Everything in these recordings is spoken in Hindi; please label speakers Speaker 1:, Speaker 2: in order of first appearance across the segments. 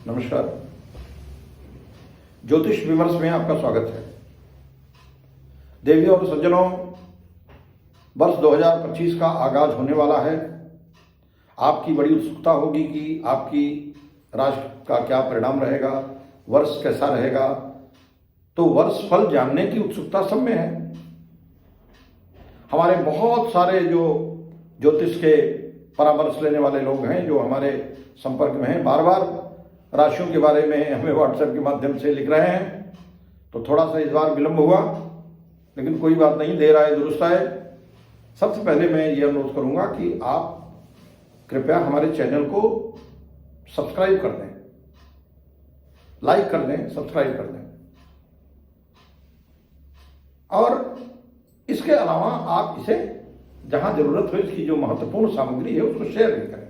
Speaker 1: नमस्कार। ज्योतिष विमर्श में आपका स्वागत है। देवियों और सज्जनों, वर्ष 2025 का आगाज होने वाला है। आपकी बड़ी उत्सुकता होगी कि आपकी राशि का क्या परिणाम रहेगा, वर्ष कैसा रहेगा। तो वर्ष फल जानने की उत्सुकता सब में है। हमारे बहुत सारे जो ज्योतिष के परामर्श लेने वाले लोग हैं, जो हमारे संपर्क में हैं, बार बार राशियों के बारे में हमें व्हाट्सएप के माध्यम से लिख रहे हैं। तो थोड़ा सा इस बार विलंब हुआ, लेकिन कोई बात नहीं, देर आए दुरुस्त आए। सबसे पहले मैं ये अनुरोध करूंगा कि आप कृपया हमारे चैनल को सब्सक्राइब कर दें, लाइक कर दें, सब्सक्राइब कर दें, और इसके अलावा आप इसे जहां जरूरत हो, इसकी जो महत्वपूर्ण सामग्री है उसको शेयर भी करें।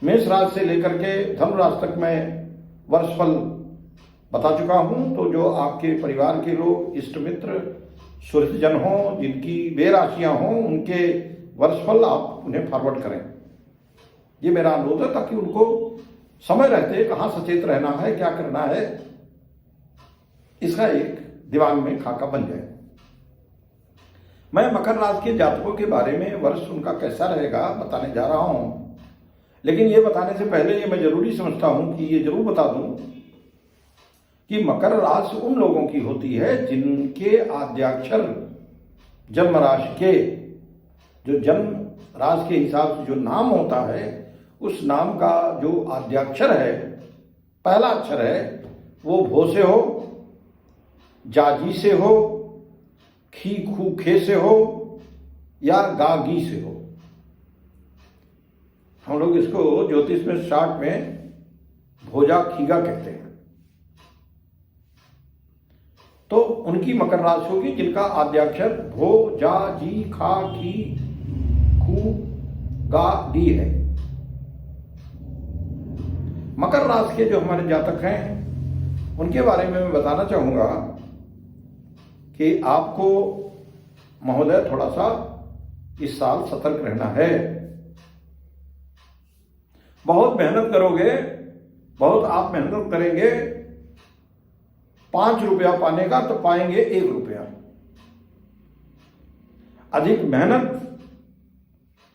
Speaker 1: मेष राशि से लेकर के धनु राशि तक मैं वर्षफल बता चुका हूं। तो जो आपके परिवार के लोग, इष्ट मित्र, सुहृदजन हों, जिनकी वे राशियां हों, उनके वर्षफल आप उन्हें फॉरवर्ड करें। ये मेरा अनुरोध है, ताकि उनको समय रहते कहाँ सचेत रहना है, क्या करना है, इसका एक दिमाग में खाका बन जाए। मैं मकर राशि के जातकों के बारे में वर्ष उनका कैसा रहेगा बताने जा रहा हूं। लेकिन ये बताने से पहले ये मैं जरूरी समझता हूं कि ये जरूर बता दूं कि मकर राशि उन लोगों की होती है जिनके आद्याक्षर जन्म राशि के, जो जन्म राशि के हिसाब से जो नाम होता है, उस नाम का जो आद्याक्षर है, पहला अक्षर है, वो भो से हो, जाजी से हो, खी खू खे से हो, या गागी से हो। हम लोग इसको ज्योतिष में शार्ट में भोजा खीगा कहते हैं। तो उनकी मकर राशि होगी जिनका आद्याक्षर भो, जा, जी, खा, खी, खू, गा, डी है। मकर राशि के जो हमारे जातक हैं, उनके बारे में मैं बताना चाहूंगा कि आपको महोदय थोड़ा सा इस साल सतर्क रहना है। बहुत मेहनत करोगे, बहुत आप मेहनत करेंगे 5 रुपया पाने का, तो पाएंगे 1 रुपया। अधिक मेहनत,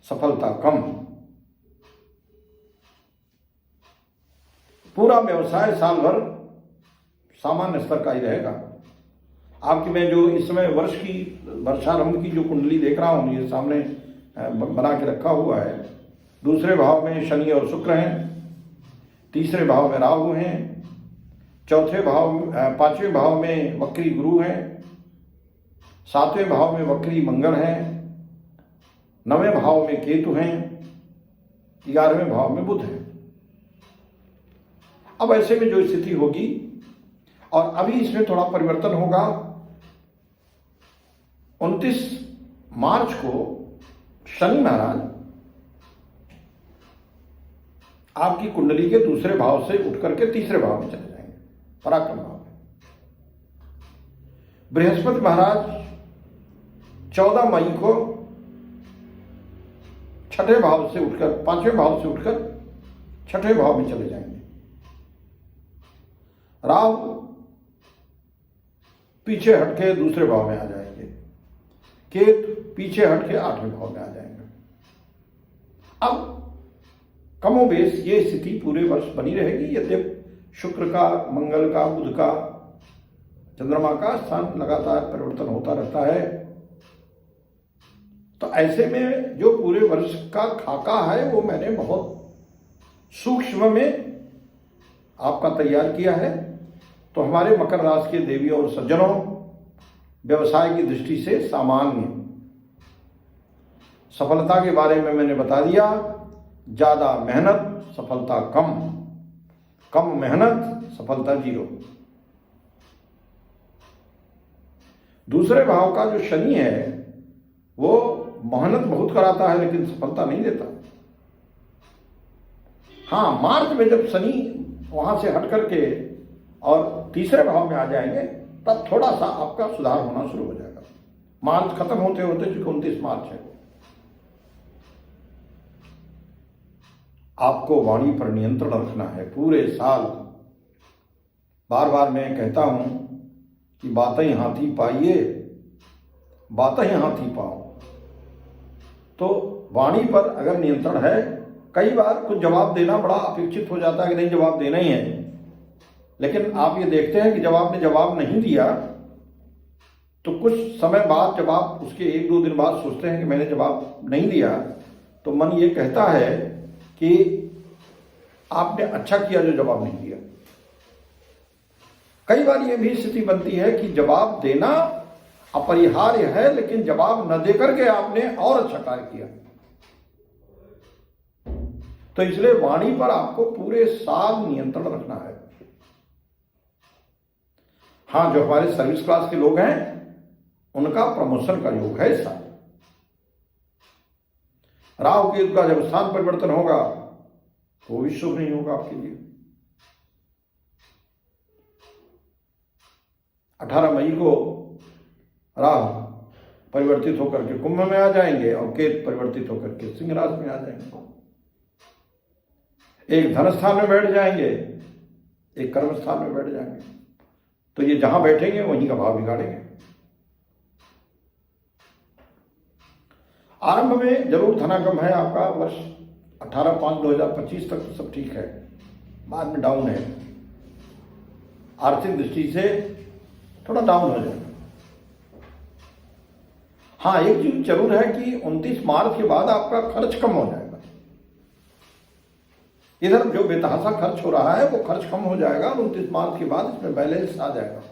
Speaker 1: सफलता कम। पूरा व्यवसाय साल भर सामान्य स्तर का ही रहेगा। आपकी मैं जो इस समय वर्ष की वर्षारंभ की जो कुंडली देख रहा हूं, ये सामने बना के रखा हुआ है। दूसरे भाव में शनि और शुक्र हैं, तीसरे भाव में राहु हैं, पांचवें भाव में वक्री गुरु हैं, 7वें भाव में वक्री मंगल हैं, 9वें भाव में केतु हैं, 11वें भाव में बुध हैं। अब ऐसे में जो स्थिति होगी, और अभी इसमें थोड़ा परिवर्तन होगा। 29 मार्च को शनि महाराज आपकी कुंडली के दूसरे भाव से उठ करके तीसरे भाव में चले जाएंगे, पराक्रम भाव में। बृहस्पति महाराज 14 मई को 6ठे भाव से उठकर, 5वें भाव से उठकर 6ठे भाव में चले जाएंगे। राहु पीछे हटके दूसरे भाव में आ जाएंगे। केतु पीछे हटके 8वें भाव में आ जाएंगे। अब कमोबेश ये स्थिति पूरे वर्ष बनी रहेगी। यद्यपि शुक्र का, मंगल का, बुध का, चंद्रमा का स्थान लगातार परिवर्तन होता रहता है। तो ऐसे में जो पूरे वर्ष का खाका है, वो मैंने बहुत सूक्ष्म में आपका तैयार किया है। तो हमारे मकर राशि के देवियों और सज्जनों, व्यवसाय की दृष्टि से सामान्य। सफलता के बारे में मैंने बता दिया। ज्यादा मेहनत, सफलता कम, कम मेहनत, सफलता 0। दूसरे भाव का जो शनि है, वो मेहनत बहुत कराता है लेकिन सफलता नहीं देता। हाँ, मार्च में जब शनि वहां से हट करके और तीसरे भाव में आ जाएंगे, तब थोड़ा सा आपका सुधार होना शुरू हो जाएगा। मार्च खत्म होते होते, चूंकि 29 मार्च है, आपको वाणी पर नियंत्रण रखना है पूरे साल। बार बार मैं कहता हूं कि बातें हाथी पाइए, बातें हाथी पाओ। तो वाणी पर अगर नियंत्रण है, कई बार कुछ जवाब देना बड़ा अपेक्षित हो जाता है कि नहीं जवाब देना ही है, लेकिन आप ये देखते हैं कि जब आपने जवाब नहीं दिया तो कुछ समय बाद जब आप उसके 1-2 दिन बाद सोचते हैं कि मैंने जवाब नहीं दिया, तो मन ये कहता है कि आपने अच्छा किया जो जवाब नहीं दिया। कई बार ये भी स्थिति बनती है कि जवाब देना अपरिहार्य है, लेकिन जवाब न देकर के आपने और अच्छा कार्य किया। तो इसलिए वाणी पर आपको पूरे साल नियंत्रण रखना है। हाँ, जो हमारे सर्विस क्लास के लोग हैं उनका प्रमोशन का योग है इस साल। राहु केतु का जब स्थान परिवर्तन होगा तो भी शुभ नहीं होगा आपके लिए। 18 मई को राहु परिवर्तित होकर के कुंभ में आ जाएंगे और केतु परिवर्तित होकर के सिंह राशि में आ जाएंगे। एक धन स्थान में बैठ जाएंगे, एक कर्म स्थान में बैठ जाएंगे। तो ये जहां बैठेंगे वहीं का भाव बिगाड़ेंगे। आरंभ में जरूर धनागम है आपका, वर्ष 18/5/2025 तक तो सब ठीक है, बाद में डाउन है, आर्थिक दृष्टि से थोड़ा डाउन हो जाएगा। हाँ, एक चीज जरूर है कि 29 मार्च के बाद आपका खर्च कम हो जाएगा। इधर जो बेतहाशा खर्च हो रहा है वो खर्च कम हो जाएगा और 29 मार्च के बाद इसमें बैलेंस आ जाएगा,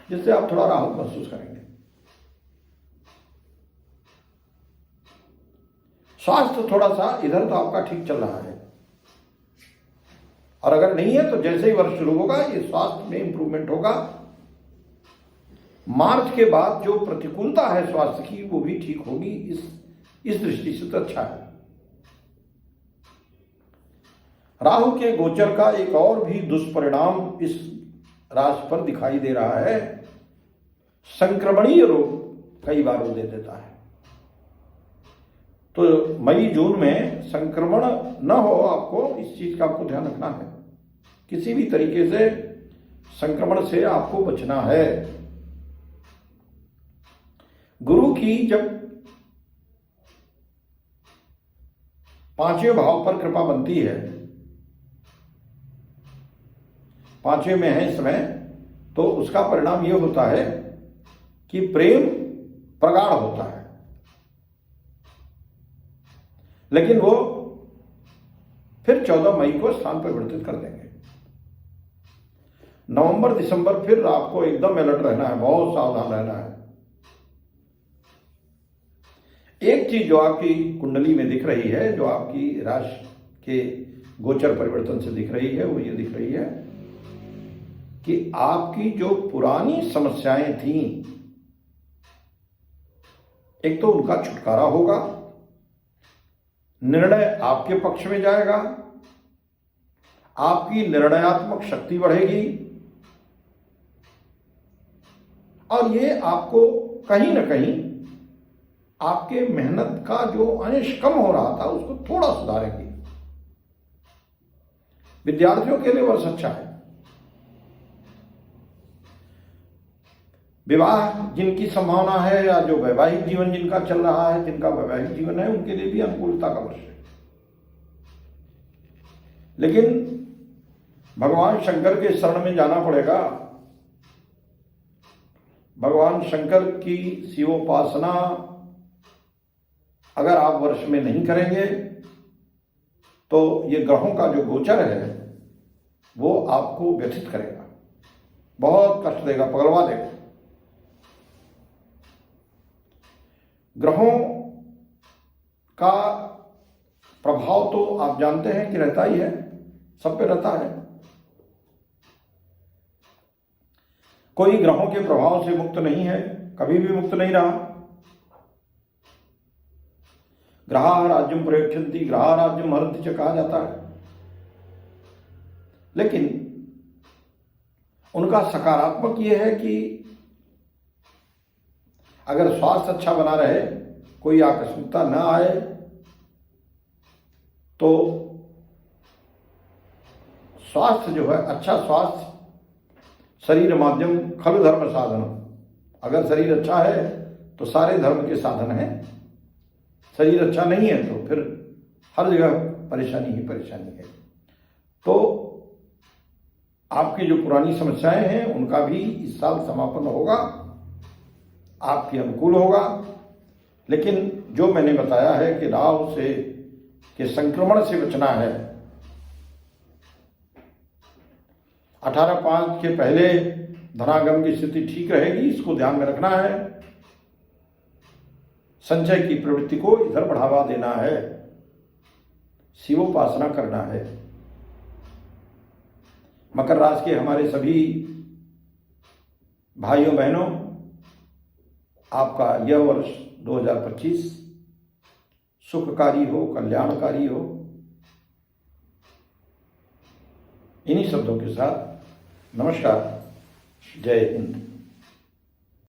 Speaker 1: जिससे आप थोड़ा राहत महसूस करेंगे। स्वास्थ्य थोड़ा सा इधर तो आपका ठीक चल रहा है, और अगर नहीं है तो जैसे ही वर्ष शुरू होगा ये स्वास्थ्य में इंप्रूवमेंट होगा। मार्च के बाद जो प्रतिकूलता है स्वास्थ्य की वो भी ठीक होगी। इस दृष्टि से तो अच्छा है। राहु के गोचर का एक और भी दुष्परिणाम इस राशि पर दिखाई दे रहा है। संक्रमणीय रोग कई बार वो दे देता है। तो मई जून में संक्रमण न हो, आपको इस चीज का आपको ध्यान रखना है। किसी भी तरीके से संक्रमण से आपको बचना है। गुरु की जब 5वें भाव पर कृपा बनती है, 5वें में है इस समय, तो उसका परिणाम यह होता है कि प्रेम प्रगाढ़ होता है। लेकिन वो फिर 14 मई को स्थान परिवर्तित कर देंगे। नवंबर दिसंबर फिर आपको एकदम अलर्ट रहना है, बहुत सावधान रहना है। एक चीज जो आपकी कुंडली में दिख रही है, जो आपकी राशि के गोचर परिवर्तन से दिख रही है, वो ये दिख रही है कि आपकी जो पुरानी समस्याएं थीं, एक तो उनका छुटकारा होगा, निर्णय आपके पक्ष में जाएगा, आपकी निर्णयात्मक शक्ति बढ़ेगी, और ये आपको कहीं ना कहीं आपके मेहनत का जो अंश कम हो रहा था उसको थोड़ा सुधारेंगे। विद्यार्थियों के लिए वर्ष अच्छा है। विवाह जिनकी संभावना है या जो वैवाहिक जीवन जिनका चल रहा है, जिनका वैवाहिक जीवन है, उनके लिए भी अनुकूलता का वर्ष है। लेकिन भगवान शंकर के शरण में जाना पड़ेगा। भगवान शंकर की शिवोपासना अगर आप वर्ष में नहीं करेंगे तो ये ग्रहों का जो गोचर है वो आपको व्यथित करेगा, बहुत कष्ट देगा, पगलवा देगा। ग्रहों का प्रभाव तो आप जानते हैं कि रहता ही है, सब पे रहता है। कोई ग्रहों के प्रभाव से मुक्त नहीं है, कभी भी मुक्त नहीं रहा। ग्रहा राज्यम प्रयच्छन्ति, ग्रहा राज्यम हरन्ति च कहा जाता है। लेकिन उनका सकारात्मक यह है कि अगर स्वास्थ्य अच्छा बना रहे, कोई आकस्मिकता न आए, तो स्वास्थ्य जो है, अच्छा स्वास्थ्य, शरीर माध्यम खलु धर्म साधन। अगर शरीर अच्छा है तो सारे धर्म के साधन हैं। शरीर अच्छा नहीं है तो फिर हर जगह परेशानी ही परेशानी है। तो आपकी जो पुरानी समस्याएं हैं उनका भी इस साल समापन होगा, आपके अनुकूल होगा। लेकिन जो मैंने बताया है कि राहु से के संक्रमण से बचना है, 18/5 के पहले धनागम की स्थिति ठीक रहेगी, इसको ध्यान में रखना है। संचय की प्रवृत्ति को इधर बढ़ावा देना है, शिवोपासना करना है। मकर राशि के हमारे सभी भाइयों बहनों, आपका यह वर्ष 2025 सुखकारी हो, कल्याणकारी हो। इन्हीं शब्दों के साथ नमस्कार, जय हिंद।